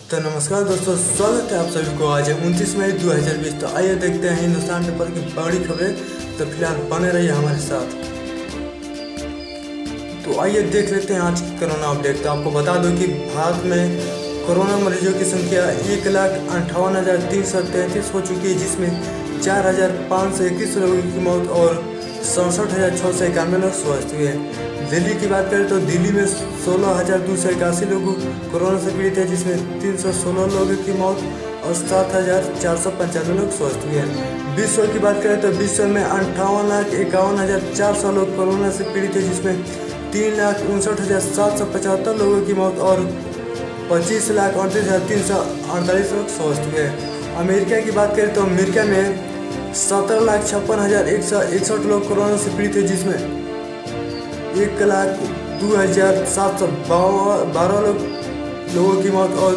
तो नमस्कार दोस्तों, स्वागत है आप सभी को। आज है 29 मई 2020। तो आइए देखते हैं हिंदुस्तान पेपर की बड़ी खबरें। तो फिलहाल बने रहिए हमारे साथ। तो आइए देख लेते हैं आज की कोरोना अपडेट। तो आपको बता दूं कि भारत में कोरोना मरीजों की संख्या 1,58,333 हो चुकी है, जिसमें 4,521 लोगों की मौत और 67,691 लोग स्वस्थ हुए हैं। दिल्ली की बात करें तो दिल्ली में 16,281 लोग कोरोना से पीड़ित हैं, जिसमें 316 लोगों की मौत और 7,495 लोग स्वस्थ हुए हैं। विश्व की बात करें तो विश्व में 58,51,400 लोग कोरोना से पीड़ित हैं, जिसमें 3,59,775 लोगों की मौत और 25,38,348 लोग स्वस्थ हुए हैं। अमेरिका की बात करें तो अमेरिका में 17,56,161 लोग कोरोना से पीड़ित हैं, जिसमें 1,02,712 लोगों की मौत और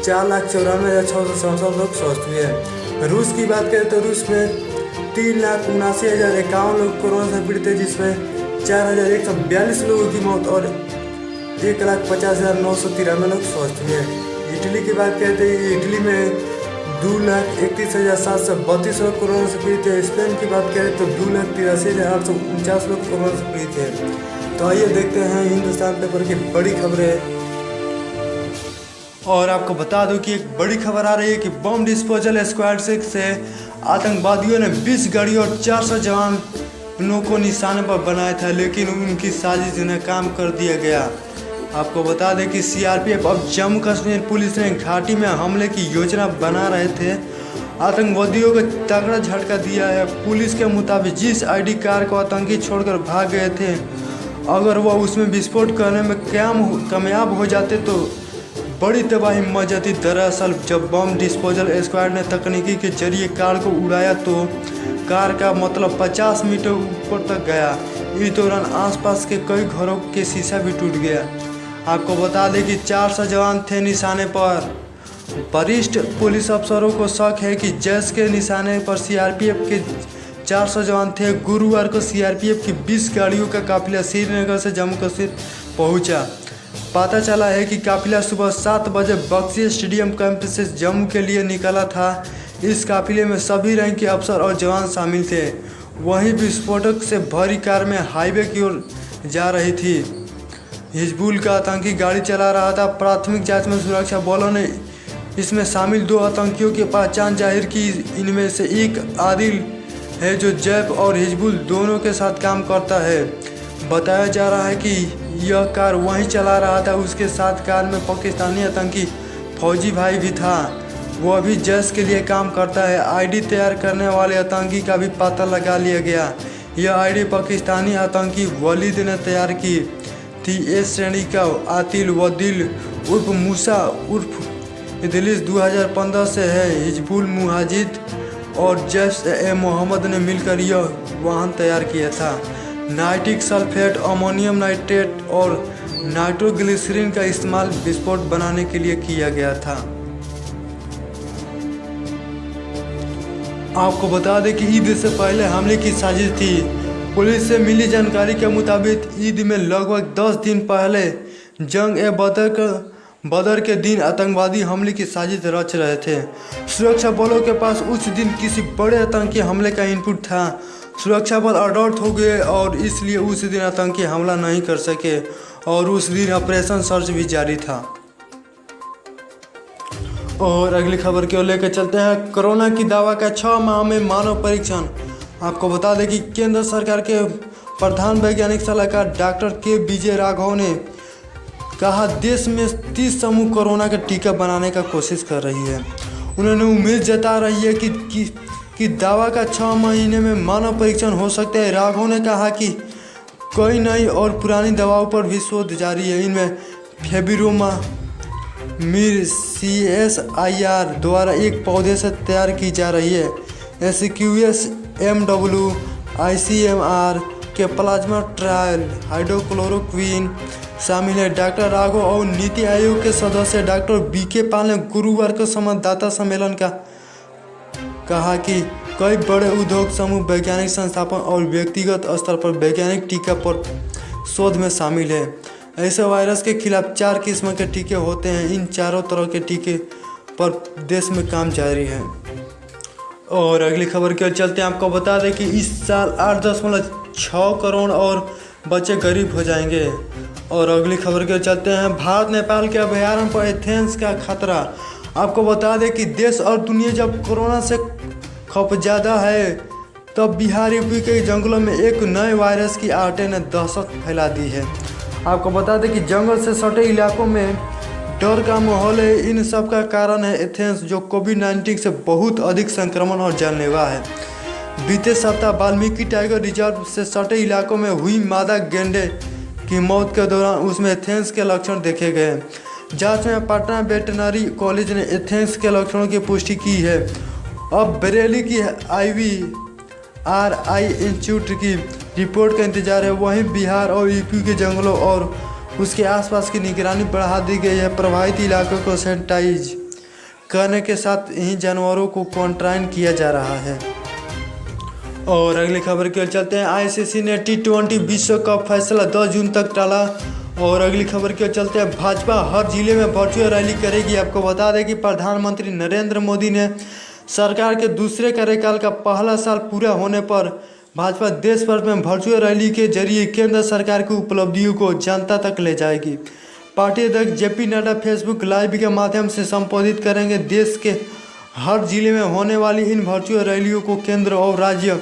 4,94,667 लोग स्वस्थ हुए हैं। रूस की बात करें तो रूस में 3,79,051 लोग कोरोना से पीड़ित हैं, जिसमें 4,142 लोगों की मौत और 1,50,993 लोग स्वस्थ हुए हैं। इटली की बात करें तो इटली में 2,31,732 लोग कोरोना से पीड़ित है। स्पेन की बात करें तो 2,83,849 लोग कोरोना से पीड़ित है। तो आइए देखते हैं हिंदुस्तान पेपर की बड़ी खबरें। और आपको बता दूं कि एक बड़ी खबर आ रही है कि बम डिस्पोजल स्क्वाड 6 से आतंकवादियों ने 20 गाड़ी और 400 जवानों को निशाने पर बनाया था, लेकिन उनकी साजिश नाकाम कर दिया गया। आपको बता दें कि सीआरपीएफ अब जम्मू कश्मीर पुलिस ने घाटी में हमले की योजना बना रहे थे, आतंकवादियों को तगड़ा झटका दिया है। पुलिस के मुताबिक जिस आईडी कार को आतंकी छोड़कर भाग गए थे, अगर वह उसमें विस्फोट करने में कामयाब हो जाते तो बड़ी तबाही मच जाती। दरअसल जब बम डिस्पोजल स्क्वाड ने तकनीकी के जरिए कार को उड़ाया तो कार का मतलब 50 मीटर ऊपर तक गया। इस दौरान आसपास के कई घरों के शीशा भी टूट गया। आपको बता दें कि 400 जवान थे निशाने पर। वरिष्ठ पुलिस अफसरों को शक है कि जैश के निशाने पर सीआरपीएफ के 400 जवान थे। गुरुवार को सीआरपीएफ की 20 गाड़ियों का काफिला श्रीनगर से जम्मू कश्मीर पहुंचा। पता चला है कि काफिला सुबह 7 बजे बक्सी स्टेडियम कैंप से जम्मू के लिए निकला था। इस काफिले में सभी रैंक के अफसर और जवान शामिल थे। वहीं विस्फोटक से भरी कार में हाईवे की ओर जा रही थी। हिजबुल का आतंकी गाड़ी चला रहा था। प्राथमिक जांच में सुरक्षा बलों ने इसमें शामिल 2 आतंकियों की पहचान जाहिर की। इनमें से एक आदिल है जो जैप और हिजबुल दोनों के साथ काम करता है। बताया जा रहा है कि यह कार वहीं चला रहा था। उसके साथ कार में पाकिस्तानी आतंकी फौजी भाई भी था। वह भी जैश के लिए काम करता है। आईडी तैयार करने वाले आतंकी का भी पता लगा लिया गया। यह आईडी पाकिस्तानी आतंकी वलीद ने तैयार की थी। इस श्रेणी का आतिल वदील उर्फ मूसा उर्फ इदलिस 2015 से है। हिजबुल मुजाहिद और जैश ए मोहम्मद ने मिलकर यह वाहन तैयार किया था। नाइट्रिक सल्फेट, अमोनियम नाइट्रेट और नाइट्रोग्लिसरीन का इस्तेमाल विस्फोट बनाने के लिए किया गया था। आपको बता दें कि ईद से पहले हमले की साजिश थी। पुलिस से मिली जानकारी के मुताबिक ईद में लगभग 10 दिन पहले जंग ए बदर के दिन आतंकवादी हमले की साजिश रच रहे थे। सुरक्षा बलों के पास उस दिन किसी बड़े आतंकी हमले का इनपुट था। सुरक्षा बल अलर्ट हो गए और इसलिए उस दिन आतंकी हमला नहीं कर सके और उस दिन ऑपरेशन सर्च भी जारी था। और अगली खबर की ओर लेकर चलते हैं। कोरोना की दवा का 6 माह में मानव परीक्षण। आपको बता दें कि केंद्र सरकार के प्रधान वैज्ञानिक सलाहकार डॉक्टर के विजय राघव ने कहा देश में 30 समूह कोरोना का टीका बनाने का कोशिश कर रही है। उन्होंने उम्मीद जता रही है कि दवा का 6 महीने में मानव परीक्षण हो सकता है। राघव ने कहा कि कई नई और पुरानी दवाओं पर भी शोध जारी है। इनमें फेविपिरामिड CSIR द्वारा एक पौधे से तैयार की जा रही है। SQS MW ICMR के प्लाज्मा ट्रायल हाइड्रोक्लोरोक्विन शामिल है। डॉक्टर राघव और नीति आयोग के सदस्य डॉक्टर BK पाल ने गुरुवार को संवाददाता सम्मेलन का कहा कि कई बड़े उद्योग समूह, वैज्ञानिक संस्थान और व्यक्तिगत स्तर पर वैज्ञानिक टीका पर शोध में शामिल है। ऐसे वायरस के खिलाफ 4 किस्म के टीके होते हैं। इन चारों तरह के टीके पर देश में काम जारी है। और अगली खबर की ओर चलते हैं। आपको बता दें कि इस साल 8.6 करोड़ और बच्चे गरीब हो जाएंगे। और अगली खबर की ओर चलते हैं। भारत नेपाल के अभयारण्य पर एथेंस का खतरा। आपको बता दें कि देश और दुनिया जब कोरोना से खौफ ज़्यादा है, तब बिहार यूपी के जंगलों में एक नए वायरस की आहट ने दहशत फैला दी है। आपको बता दें कि जंगल से सटे इलाकों में डर का माहौल है। इन सब का कारण है एथेंस, जो कोविड-19 से बहुत अधिक संक्रमण और जानलेवा है। बीते सप्ताह वाल्मीकि टाइगर रिजर्व से सटे इलाकों में हुई मादा गैंडे की मौत के दौरान उसमें एथेंस के लक्षण देखे गए। जांच में पटना वेटरनरी कॉलेज ने एथेंस के लक्षणों की पुष्टि की है। अब बरेली की IVRI इंस्टीट्यूट की रिपोर्ट का इंतजार है। वहीं बिहार और यूपी के जंगलों और उसके आसपास की निगरानी बढ़ा दी गई है। प्रभावित इलाकों को सैनिटाइज करने के साथ ही जानवरों को क्वारंटाइन किया जा रहा है। और अगली खबर की ओर चलते हैं। ICC ने T20 विश्व कप फैसला 10 जून तक टाला। और अगली खबर की ओर चलते हैं। भाजपा हर जिले में वर्चुअल रैली करेगी। आपको बता दें कि प्रधानमंत्री नरेंद्र मोदी ने सरकार के दूसरे कार्यकाल का पहला साल पूरा होने पर भाजपा देश भर में वर्चुअल रैली के जरिए केंद्र सरकार की उपलब्धियों को जनता तक ले जाएगी। पार्टी अध्यक्ष JP नड्डा फेसबुक लाइव के माध्यम से संबोधित करेंगे। देश के हर जिले में होने वाली इन वर्चुअल रैलियों को केंद्र और राज्य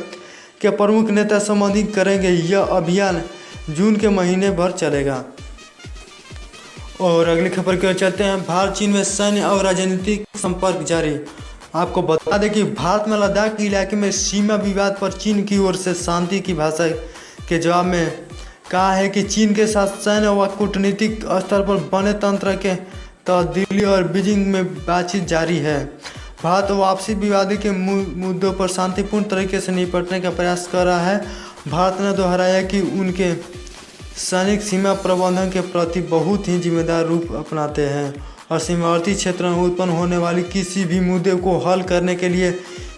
के प्रमुख नेता संबोधित करेंगे। यह अभियान जून के महीने भर चलेगा। और अगली खबर की ओर चलते हैं। भारत चीन में सैन्य और राजनीतिक संपर्क जारी। आपको बता दें कि भारत में लद्दाख इलाके में सीमा विवाद पर चीन की ओर से शांति की भाषा के जवाब में कहा है कि चीन के साथ सैन्य व कूटनीतिक स्तर पर बने तंत्र के तहत दिल्ली और बीजिंग में बातचीत जारी है। भारत आपसी विवाद के मुद्दों पर शांतिपूर्ण तरीके से निपटने का प्रयास कर रहा है। भारत ने दोहराया कि उनके सैनिक सीमा प्रबंधन के प्रति बहुत ही जिम्मेदार रूप अपनाते हैं और सीमावर्ती क्षेत्र में उत्पन्न होने वाली किसी भी मुद्दे को हल करने के लिए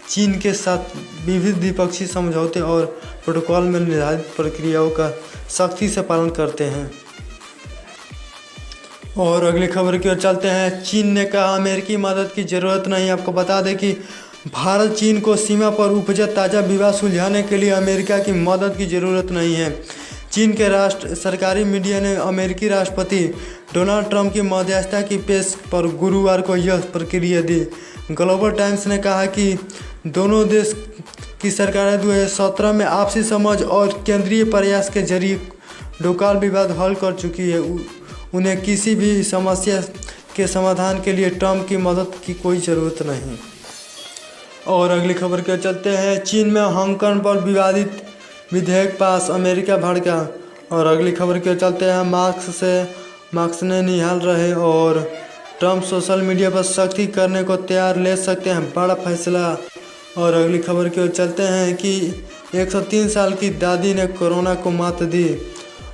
चीन के साथ विविध द्विपक्षीय समझौते और प्रोटोकॉल में निर्धारित प्रक्रियाओं का सख्ती से पालन करते हैं। और अगली खबर की ओर चलते हैं। चीन ने कहा अमेरिकी मदद की ज़रूरत नहीं। आपको बता दें कि भारत चीन को सीमा पर उपजे ताज़ा विवाद सुलझाने के लिए अमेरिका की मदद की ज़रूरत नहीं है। चीन के सरकारी मीडिया ने अमेरिकी राष्ट्रपति डोनाल्ड ट्रंप की मध्यस्थता की पेश पर गुरुवार को यह प्रतिक्रिया दी। ग्लोबल टाइम्स ने कहा कि दोनों देश की सरकारें 2017 में आपसी समझ और केंद्रीय प्रयास के जरिए लोकल विवाद हल कर चुकी है। उन्हें किसी भी समस्या के समाधान के लिए ट्रंप की मदद की कोई ज़रूरत नहीं। और अगली खबर के चलते हैं। चीन में हांगकांग पर विवादित विधेयक पास, अमेरिका भड़का। और अगली खबर के चलते हैं। मार्क्स ने निहाल रहे और ट्रंप सोशल मीडिया पर सख्ती करने को तैयार, ले सकते हैं बड़ा फैसला। और अगली खबर की ओर चलते हैं कि 103 साल की दादी ने कोरोना को मात दी।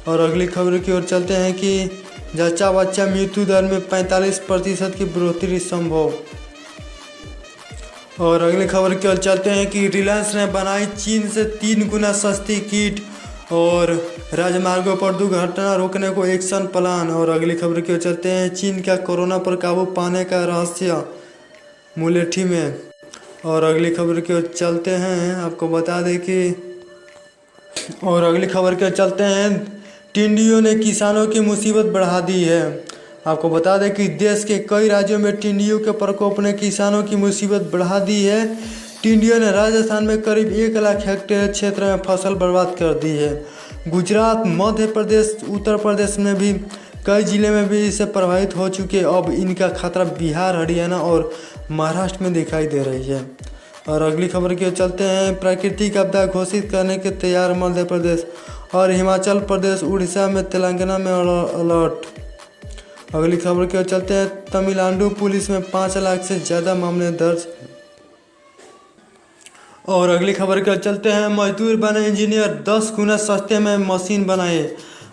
और अगली खबर की ओर चलते हैं कि जच्चा बच्चा मृत्यु दर में 45% की बढ़ोतरी संभव। और अगली खबर की ओर चलते हैं कि रिलायंस ने बनाई चीन से 3 गुना सस्ती किट। और राजमार्गों पर दुर्घटना रोकने को एक्शन प्लान। और अगली खबर की ओर चलते हैं। चीन का कोरोना पर काबू पाने का रहस्य मुलेठी में। और अगली खबर की ओर चलते हैं। आपको बता दें कि और अगली खबर की ओर चलते हैं। टिड्डियों ने किसानों की मुसीबत बढ़ा दी है। आपको बता दें कि देश के कई राज्यों में टिड्डियों के प्रकोप ने किसानों की मुसीबत बढ़ा दी है। टिड्डियों ने राजस्थान में करीब 1 लाख हेक्टेयर क्षेत्र में फसल बर्बाद कर दी है। गुजरात, मध्य प्रदेश, उत्तर प्रदेश में भी कई जिले में भी इससे प्रभावित हो चुके। अब इनका खतरा बिहार, हरियाणा और महाराष्ट्र में दिखाई दे रही है। और अगली खबर की ओर चलते हैं। प्राकृतिक आपदा घोषित करने के तैयार मध्य प्रदेश और हिमाचल प्रदेश, उड़ीसा में, तेलंगाना में अलर्ट। अगली खबर की ओर चलते हैं। तमिलनाडु पुलिस में 5 लाख से ज़्यादा मामले दर्ज। और अगली खबर की ओर चलते हैं। मजदूर बने इंजीनियर, 10 गुना सस्ते में मशीन बनाए।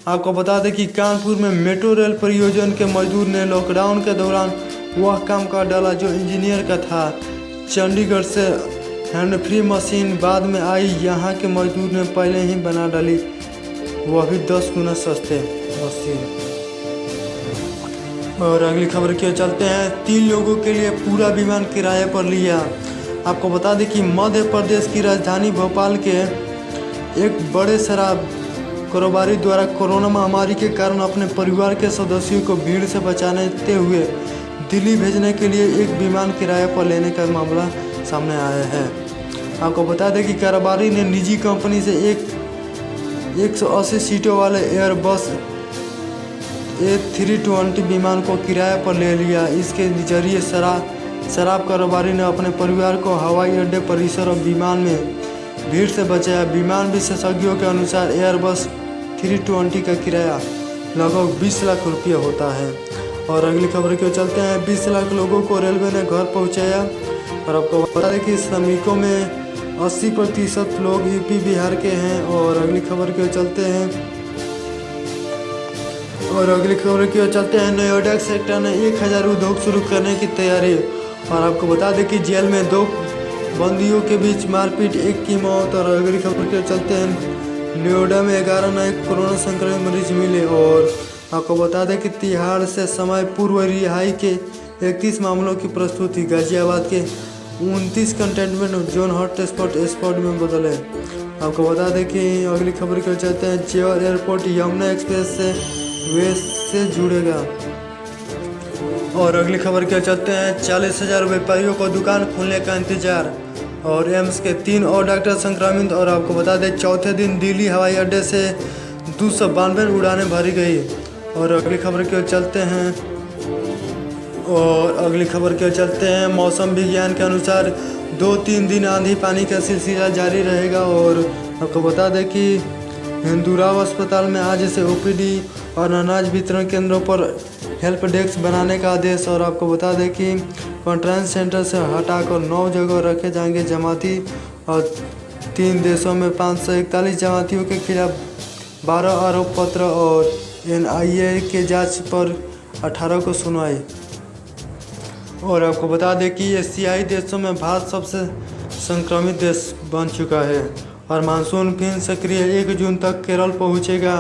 आपको बता दें कि कानपुर में मेट्रो रेल परियोजना के मजदूर ने लॉकडाउन के दौरान वह काम कर डाला जो इंजीनियर का था। चंडीगढ़ से हैंड फ्री मशीन बाद में आई। यहाँ के मजदूर ने पहले ही बना डाली, वह भी 10 गुना सस्ते मशीन। और अगली खबर की ओर चलते हैं। 3 लोगों के लिए पूरा विमान किराए पर लिया। आपको बता दें कि मध्य प्रदेश की राजधानी भोपाल के एक बड़े शराब कारोबारी द्वारा कोरोना महामारी के कारण अपने परिवार के सदस्यों को भीड़ से बचाते हुए दिल्ली भेजने के लिए एक विमान किराए पर लेने का मामला सामने आया है। आपको बता दें कि कारोबारी ने निजी कंपनी से एक 180 सीटों वाले एयरबस A320 विमान को किराए पर ले लिया। इसके जरिए शराब कारोबारी ने अपने परिवार को हवाई अड्डे परिसर और विमान में भीड़ से बचाया। विमान विशेषज्ञों के अनुसार एयरबस 320 का किराया लगभग 20 लाख रुपये होता है। और अगली खबर की ओर चलते हैं। 20 लाख लोगों को रेलवे ने घर पहुंचाया। और आपको बता दें कि श्रमिकों में 80% लोग यूपी बिहार के हैं। और अगली खबर की ओर चलते हैं। नोएडा सेक्टर ने 1000 उद्योग शुरू करने की तैयारी। और आपको बता दें कि जेल में 2 बंदियों के बीच मारपीट, 1 की मौत। और अगली खबर की ओर चलते हैं। नोएडा में 11 नए कोरोना संक्रमित मरीज मिले। और आपको बता दें कि तिहाड़ से समय पूर्व रिहाई के 31 मामलों की प्रस्तुति। गाजियाबाद के 29 कंटेनमेंट जोन हॉट स्पॉट में बदले। आपको बता दें कि अगली खबर की ओर चलते हैं। जेवर एयरपोर्ट यमुना एक्सप्रेस से जुड़ेगा। और अगली खबर की ओर चलते हैं। 40,000 व्यापारियों को दुकान खोलने का इंतजार। और एम्स के 3 और डॉक्टर संक्रमित। और आपको बता दें चौथे दिन दिल्ली हवाई अड्डे से 292 उड़ानें भरी गई। और अगली खबर की ओर चलते हैं। मौसम विज्ञान के अनुसार 2-3 दिन आंधी पानी का सिलसिला जारी रहेगा। और आपको बता दें कि हिंदूराव अस्पताल में आज से ओपीडी और अनाज वितरण केंद्रों पर हेल्प डेस्क बनाने का आदेश। और आपको बता दें कि क्वारंटाइन सेंटर से हटाकर 9 जगह रखे जाएंगे जमाती। और 3 देशों में 541 जमातियों के खिलाफ 12 आरोप पत्र। और NIA के जांच पर 18 को सुनवाई। और आपको बता दें कि एशियाई देशों में भारत सबसे संक्रमित देश बन चुका है। और मानसून फिर सक्रिय 1 जून तक केरल पहुंचेगा।